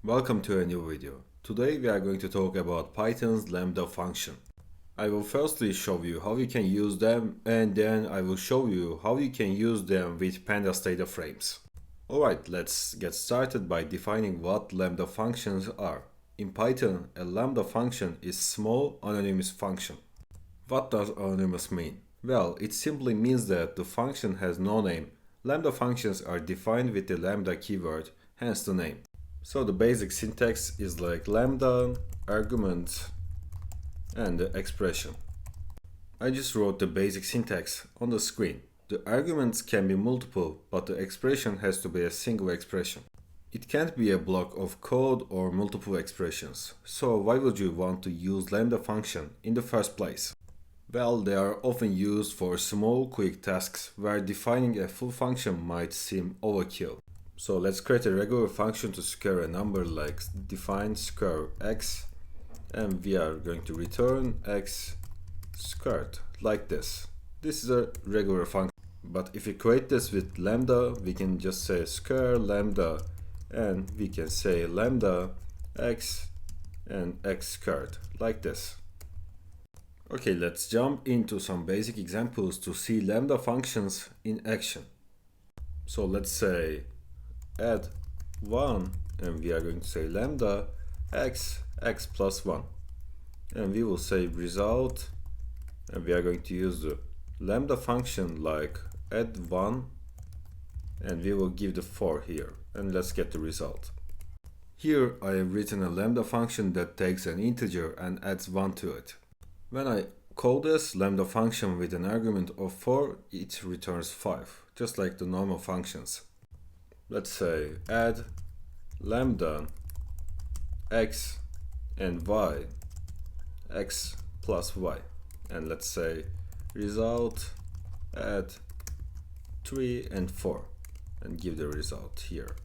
Welcome to a new video. Today we are going to talk about Python's Lambda function. I will firstly show you how you can use them, and then I will show you how you can use them with pandas data frames. Alright, let's get started by defining what Lambda functions are. In Python, a Lambda function is small anonymous function. What does anonymous mean? Well, it simply means that the function has no name. Lambda functions are defined with the lambda keyword, hence the name. So the basic syntax is like lambda, argument, and the expression. I just wrote the basic syntax on the screen. The arguments can be multiple, but the expression has to be a single expression. It can't be a block of code or multiple expressions. So why would you want to use lambda function in the first place? Well, they are often used for small, quick tasks where defining a full function might seem overkill. So let's create a regular function to scale a number like define square x, and we are going to return x squared like this. This is a regular function. But if we create this with lambda, we can just say square lambda, and we can say lambda x and x squared like this. Okay, let's jump into some basic examples to see lambda functions in action. So let's say add 1, and we are going to say lambda x plus 1, and we will say result, and we are going to use the lambda function like add 1, and we will give the 4 here, and let's get the result. Here I have written a lambda function that takes an integer and adds 1 to it. When I call this lambda function with an argument of 4, it returns 5, just like the normal functions. Let's say add lambda x and y, x plus y, and let's say result add 3 and 4, and give the result here.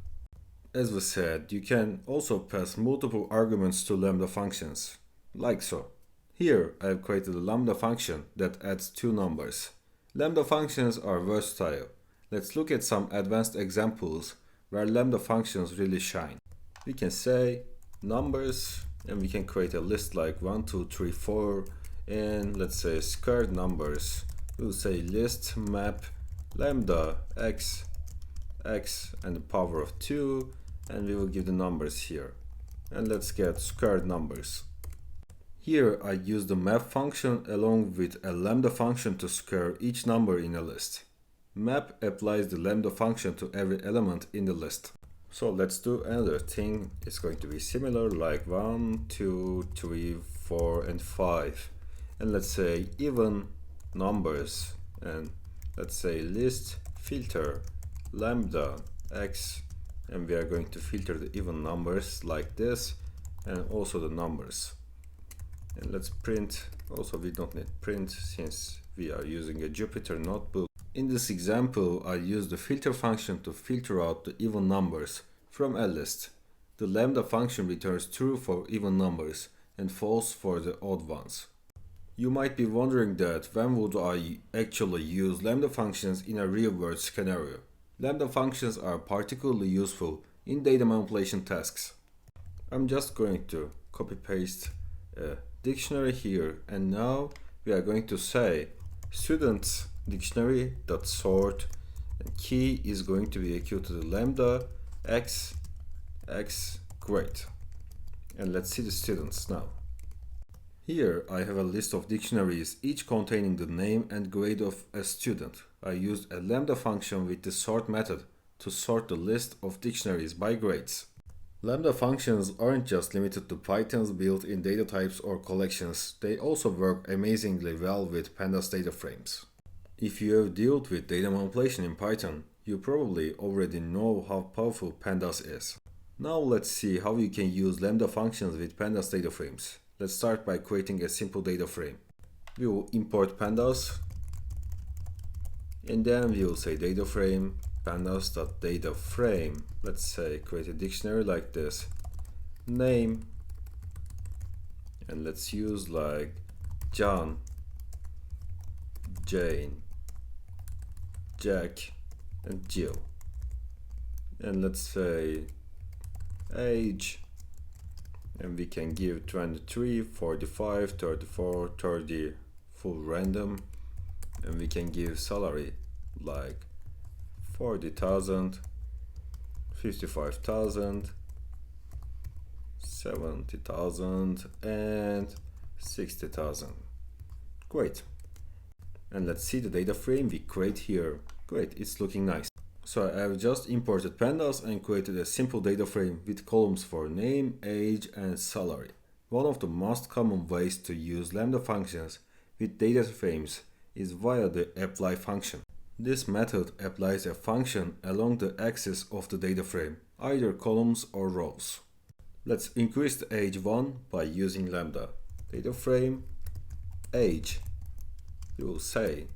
As we said, you can also pass multiple arguments to lambda functions, like so. Here I have created a lambda function that adds 2 numbers. Lambda functions are versatile. Let's look at some advanced examples where lambda functions really shine. We can say numbers, and we can create a list like 1, 2, 3, 4, and let's say squared numbers. We'll say list map lambda x and the power of 2, and we will give the numbers here. And let's get squared numbers. Here I use the map function along with a lambda function to square each number in a list. Map applies the lambda function to every element in the list. So let's do another thing. It's going to be similar like 1, 2, 3, 4, and 5. And let's say even numbers, and let's say list filter lambda x, and we are going to filter the even numbers like this, and also the numbers. And let's print, also we don't need print since we are using a Jupyter notebook. In this example, I use the filter function to filter out the even numbers from a list. The lambda function returns true for even numbers and false for the odd ones. You might be wondering that when would I actually use lambda functions in a real-world scenario? Lambda functions are particularly useful in data manipulation tasks. I'm just going to copy-paste a dictionary here, and now we are going to say students dictionary.sort, and key is going to be equal to the lambda x grade. And let's see the students now. Here I have a list of dictionaries, each containing the name and grade of a student. I used a lambda function with the sort method to sort the list of dictionaries by grades. Lambda functions aren't just limited to Python's built-in data types or collections, they also work amazingly well with pandas data frames. If you have dealt with data manipulation in Python, you probably already know how powerful pandas is. Now let's see how you can use lambda functions with pandas data frames. Let's start by creating a simple data frame. We will import pandas, and then we will say data frame pandas.dataframe. Let's say create a dictionary like this, name, and let's use like John, Jane, Jack, and Jill. And let's say age And we can give 23, 45, 34, 30 full random. And we can give salary like 40,000, 55,000, 70,000 and 60,000. Great. And let's see the data frame we create here. Great, it's looking nice. So I have just imported pandas and created a simple data frame with columns for name, age and salary. One of the most common ways to use Lambda functions with data frames is via the apply function. This method applies a function along the axis of the data frame, either columns or rows. Let's increase the age 1 by using Lambda. Data frame age. We will say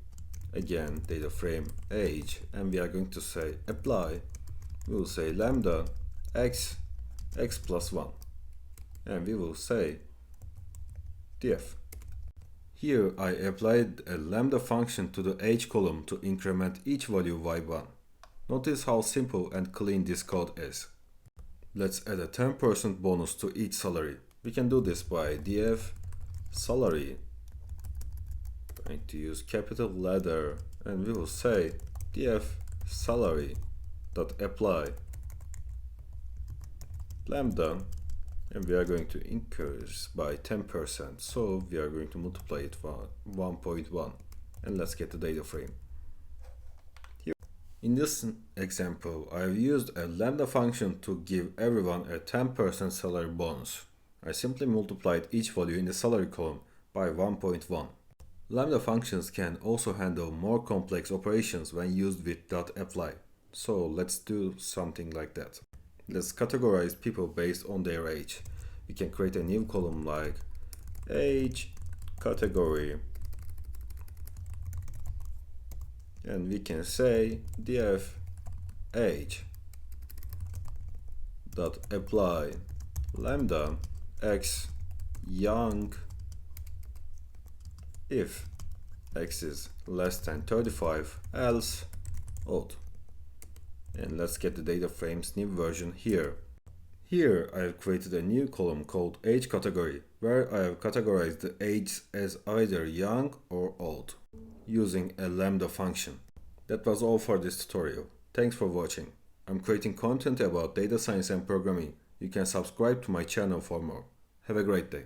again data frame age, and we are going to say apply. We will say lambda x plus 1, and we will say def. Here I applied a lambda function to the age column to increment each value by 1. Notice how simple and clean this code is. Let's add a 10% bonus to each salary. We can do this by def salary. Going to use capital letter, and we will say def salary dot apply lambda, and we are going to increase by 10%, so we are going to multiply it by 1.1, and let's get the data frame. Here in this example I have used a lambda function to give everyone a 10% salary bonus. I simply multiplied each value in the salary column by 1.1. Lambda functions can also handle more complex operations when used with .apply. So let's do something like that. Let's categorize people based on their age. We can create a new column like age category, and we can say def age dot apply lambda x young if x is less than 35, else old. And let's get the data frame's new version here. Here I have created a new column called age category, where I have categorized the age as either young or old, using a lambda function. That was all for this tutorial. Thanks for watching. I'm creating content about data science and programming. You can subscribe to my channel for more. Have a great day.